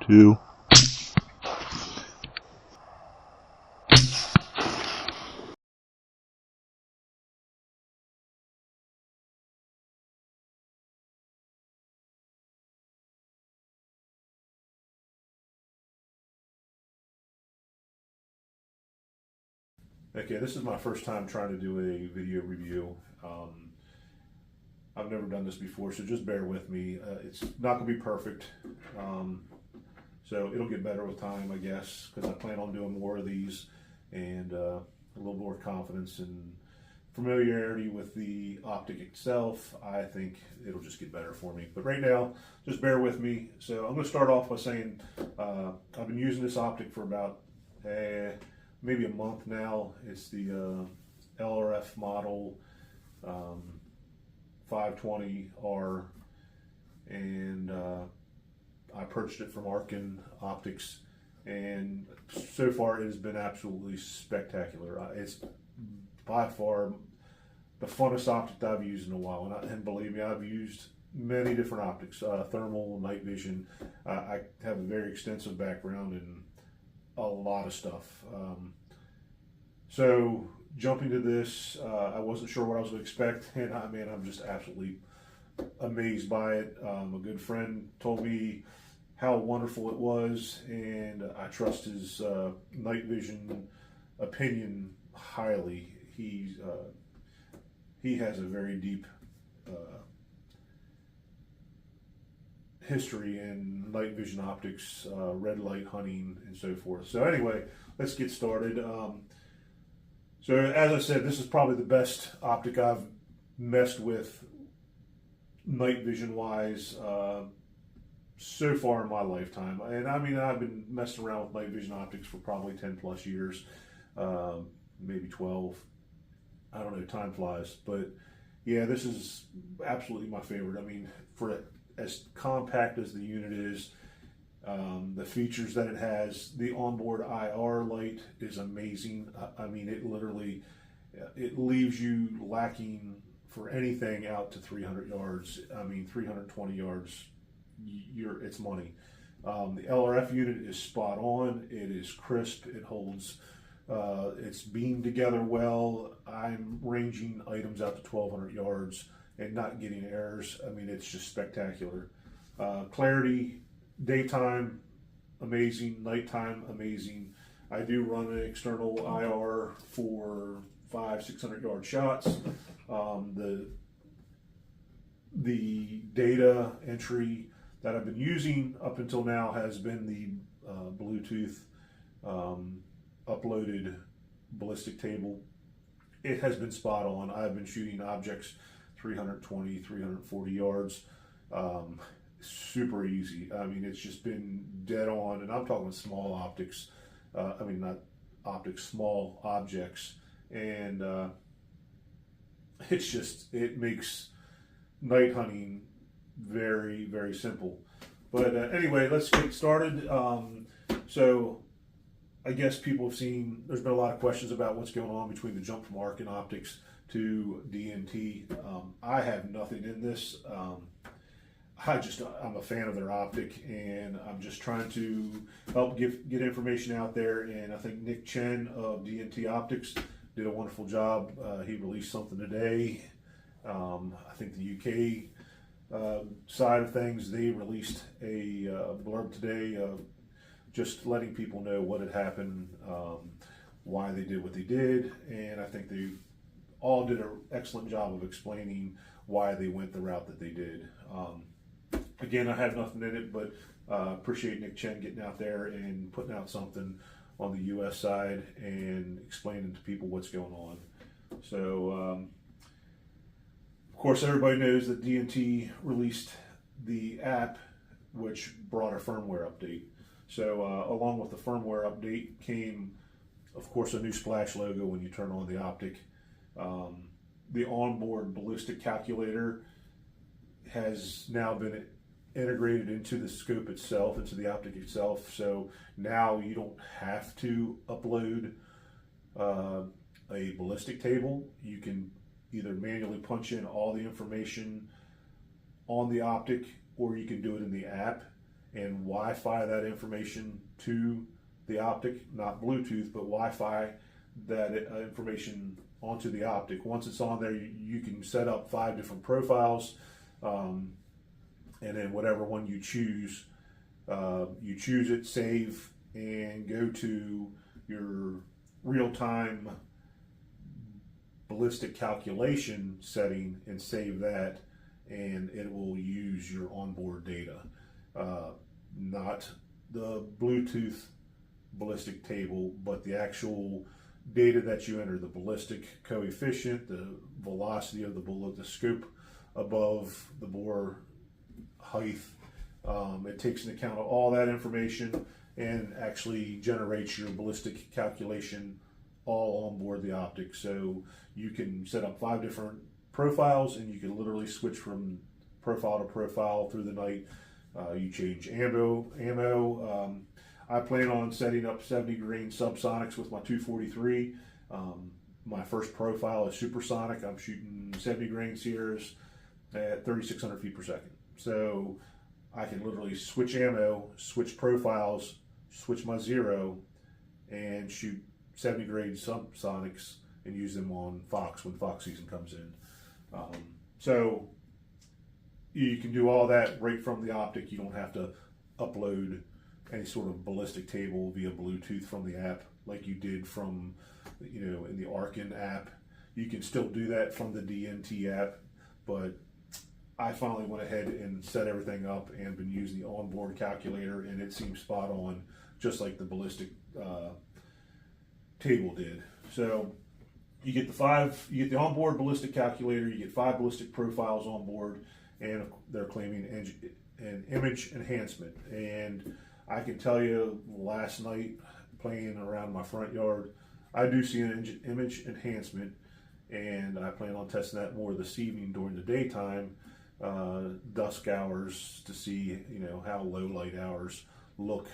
2. Okay, this is my first time trying to do a video review. I've never done this before, so just bear with me. It's not going to be perfect, so it'll get better with time, I guess, because I plan on doing more of these and a little more confidence and familiarity with the optic itself. I think it'll just get better for me. But right now, just bear with me. So I'm going to start off by saying I've been using this optic for about maybe a month now. It's the LRF model 520R, and I purchased it from Arkin Optics, and so far it has been absolutely spectacular. It's by far the funnest optic that I've used in a while, and believe me, I've used many different optics, thermal, night vision. I have a very extensive background in a lot of stuff. So jumping to this, I wasn't sure what I was going to expect, and I'm just absolutely amazed by it. A good friend told me how wonderful it was, and I trust his night vision opinion highly. He has a very deep history in night vision optics, red light hunting, and so forth. So anyway, let's get started. So as I said, this is probably the best optic I've messed with night vision wise so far in my lifetime. And I've been messing around with night vision optics for probably 10 plus years, maybe 12. I don't know, time flies. But yeah, this is absolutely my favorite. For as compact as the unit is, the features that it has, the onboard IR light is amazing. It literally, it leaves you lacking for anything out to 300 yards. 320 yards, it's money. The LRF unit is spot on. It is crisp. It holds, it's beamed together well. I'm ranging items out to 1,200 yards and not getting errors. It's just spectacular. Clarity, daytime, amazing. Nighttime, amazing. I do run an external IR for 500-600 yard shots. The data entry that I've been using up until now has been the Bluetooth uploaded ballistic table. It has been spot on. I've been shooting objects 320, 340 yards. Super easy. It's just been dead on, and I'm talking small optics. Not optics, small objects, and it makes night hunting very, very simple. But anyway, let's get started. So I guess people have seen, there's been a lot of questions about what's going on between the jump from Arkin Optics to DNT. I have nothing in this. I'm a fan of their optic, and I'm just trying to help get information out there. And I think Nick Chen of DNT Optics did a wonderful job. He released something today. I think the UK side of things, they released a blurb today, just letting people know what had happened, why they did what they did, and I think they all did an excellent job of explaining why they went the route that they did. Again, I have nothing in it, but appreciate Nick Chen getting out there and putting out something on the US side and explaining to people what's going on. So, of course, everybody knows that DNT released the app, which brought a firmware update. So, along with the firmware update came, of course, a new splash logo when you turn on the optic. The onboard ballistic calculator has now been integrated into the scope itself, into the optic itself. So now you don't have to upload a ballistic table. You can either manually punch in all the information on the optic, or you can do it in the app, and Wi-Fi that information to the optic, not Bluetooth, but Wi-Fi that information onto the optic. Once it's on there, you can set up 5 different profiles, and then whatever one you choose it, save, and go to your real-time ballistic calculation setting and save that, and it will use your onboard data, not the Bluetooth ballistic table, but the actual data that you enter, the ballistic coefficient, the velocity of the bullet, the scope above the bore height. It takes into account all that information and actually generates your ballistic calculation all on board the optic. So you can set up 5 different profiles, and you can literally switch from profile to profile through the night. You change ammo. I plan on setting up 70 grain subsonics with my 243. My first profile is supersonic. I'm shooting 70 grain Sierras at 3,600 feet per second. So I can literally switch ammo, switch profiles, switch my zero, and shoot 70 grain subsonics and use them on fox when fox season comes in. So you can do all that right from the optic. You don't have to upload any sort of ballistic table via Bluetooth from the app like you did from, in the Arkin app. You can still do that from the DNT app, but I finally went ahead and set everything up and been using the onboard calculator, and it seems spot on, just like the ballistic table did. So you get the onboard ballistic calculator, you get 5 ballistic profiles on board, and they're claiming an image enhancement. And I can tell you, last night playing around my front yard, I do see an image enhancement, and I plan on testing that more this evening during the daytime, dusk hours, to see how low light hours look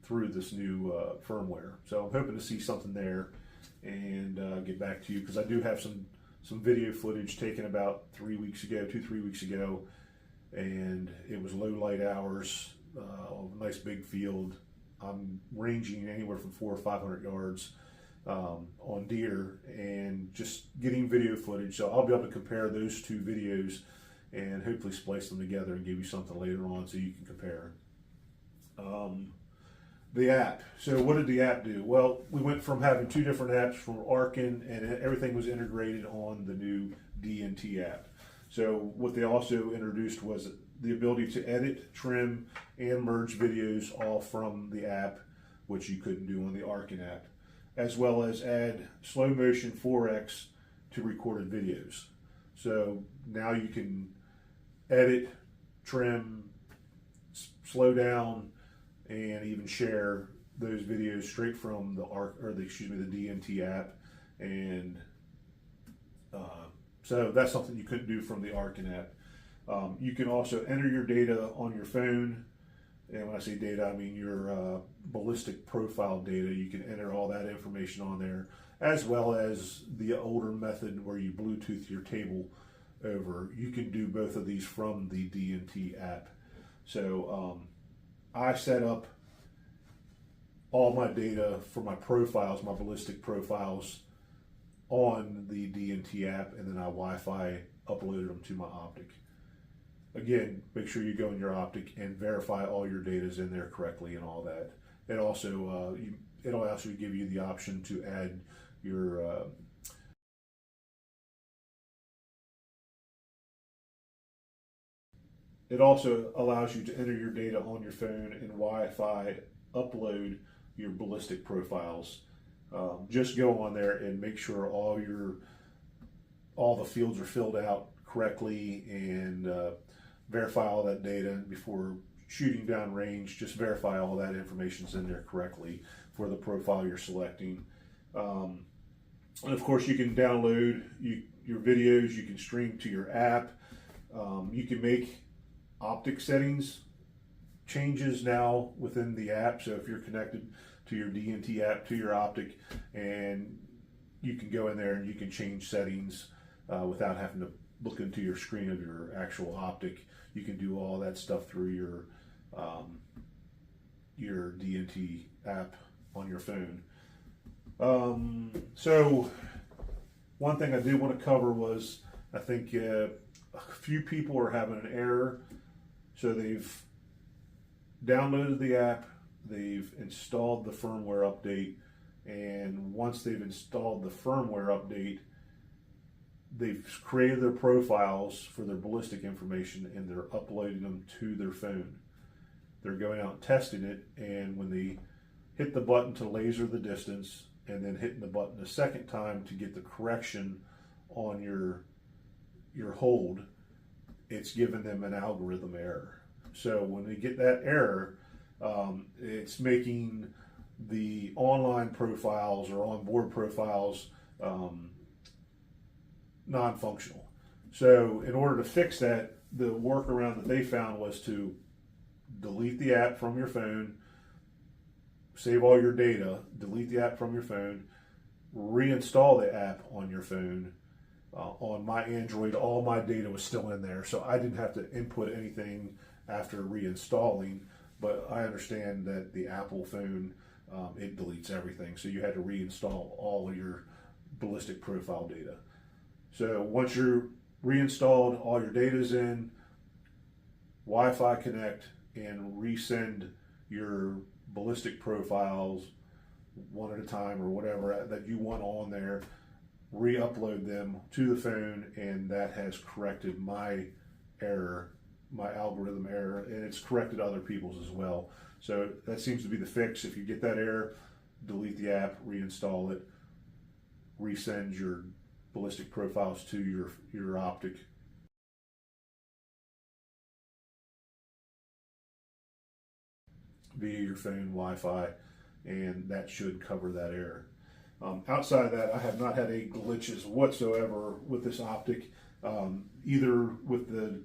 through this new firmware. So I'm hoping to see something there and get back to you, because I do have some video footage taken about 3 weeks ago, 2-3 weeks ago, and it was low light hours, a nice big field. I'm ranging anywhere from 400 or 500 yards on deer, and just getting video footage. So I'll be able to compare those 2 videos and hopefully splice them together and give you something later on so you can compare. The app. So what did the app do? Well, we went from having 2 different apps from Arkin, and everything was integrated on the new DNT app. So what they also introduced was the ability to edit, trim, and merge videos all from the app, which you couldn't do on the Arkin app, as well as add slow motion 4x to recorded videos. So now you can edit, trim, slow down, and even share those videos straight from the DNT app. And so that's something you couldn't do from the Arkin app. You can also enter your data on your phone, and when I say data, I mean your ballistic profile data. You can enter all that information on there, as well as the older method where you Bluetooth your table over. You can do both of these from the DNT app. So I set up all my data for my profiles, my ballistic profiles, on the DNT app, and then I Wi-Fi uploaded them to my optic. Again, make sure you go in your optic and verify all your data is in there correctly and all that. It also it'll actually give you the option to add your it also allows you to enter your data on your phone and Wi-Fi upload your ballistic profiles. Just go on there and make sure all the fields are filled out correctly, and verify all that data before shooting down range. Just verify all that information's in there correctly for the profile you're selecting. And of course, you can download your videos. You can stream to your app. You can make optic settings changes now within the app. So if you're connected to your DNT app to your optic, and you can go in there and you can change settings without having to look into your screen of your actual optic. You can do all that stuff through your your DNT app on your phone. So one thing I did want to cover was, I think a few people are having an error. So they've downloaded the app, they've installed the firmware update, and once they've installed the firmware update, they've created their profiles for their ballistic information and they're uploading them to their phone. They're going out and testing it, and when they hit the button to laser the distance and then hitting the button a second time to get the correction on your hold, it's giving them an algorithm error. So when they get that error, it's making the online profiles or onboard profiles non-functional. So in order to fix that, the workaround that they found was to delete the app from your phone, save all your data, delete the app from your phone, reinstall the app on your phone. On my Android, all my data was still in there, so I didn't have to input anything after reinstalling, but I understand that the Apple phone, it deletes everything, so you had to reinstall all of your ballistic profile data. So once you're reinstalled, all your data's in, Wi-Fi connect, and resend your ballistic profiles one at a time or whatever that you want on there, re-upload them to the phone, and that has corrected my error, my algorithm error, and it's corrected other people's as well. So that seems to be the fix. If you get that error, delete the app, reinstall it, resend your ballistic profiles to your optic. Via your phone Wi-Fi, and that should cover that error. Outside of that, I have not had any glitches whatsoever with this optic, either with the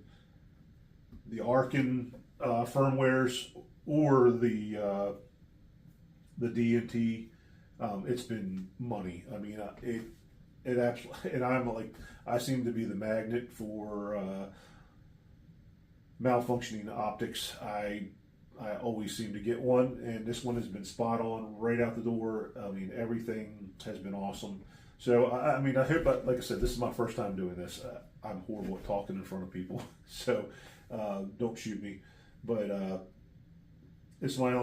Arkin firmwares or the DNT. It's been money. I mean, it actually, and I seem to be the magnet for malfunctioning optics. I always seem to get one, and this one has been spot on right out the door. I mean, everything has been awesome. So, I mean, I hope, like I said, this is my first time doing this. I'm horrible at talking in front of people, so don't shoot me. But it's my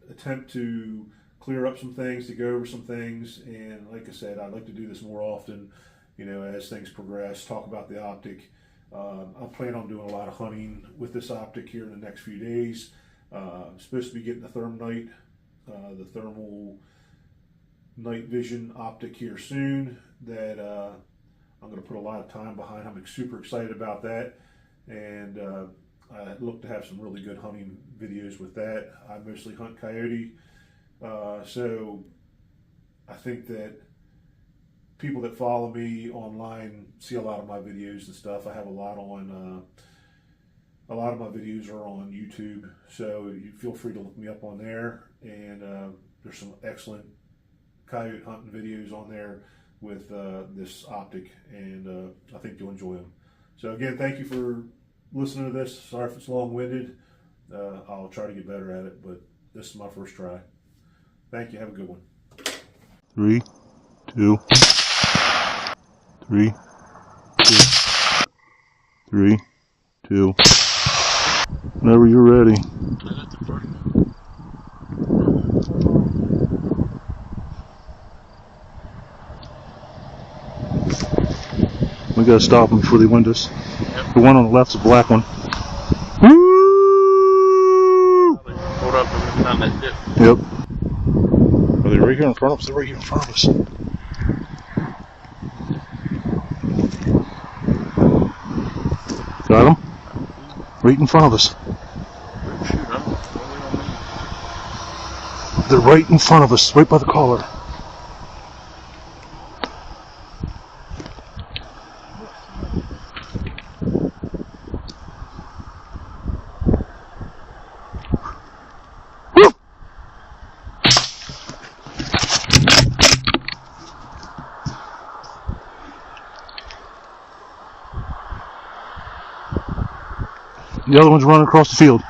attempt to clear up some things, to go over some things, and like I said, I'd like to do this more often, you know, as things progress, talk about the optic. I plan on doing a lot of hunting with this optic here in the next few days. I'm supposed to be getting the Thermite, the thermal night vision optic here soon, that I'm going to put a lot of time behind. I'm super excited about that, and I look to have some really good hunting videos with that. I mostly hunt coyote, so I think that people that follow me online see a lot of my videos and stuff. I have a lot on a lot of my videos are on YouTube, so you feel free to look me up on there, and there's some excellent coyote hunting videos on there with this optic, and I think you'll enjoy them. So again, thank you for listening to this. Sorry if it's long-winded. I'll try to get better at it, but this is my first try. Thank you. Have a good one. 3, 2, 3, 2, 3, 2. Whenever you're ready. We gotta stop them before they wind us. Yep. The one on the left's a black one. Woo! Hold up every time that dip. Yep. Are they right here in front of us? They're right here in front of us. Got them? Right in front of us. They're right in front of us, right by the collar. The other one's running across the field.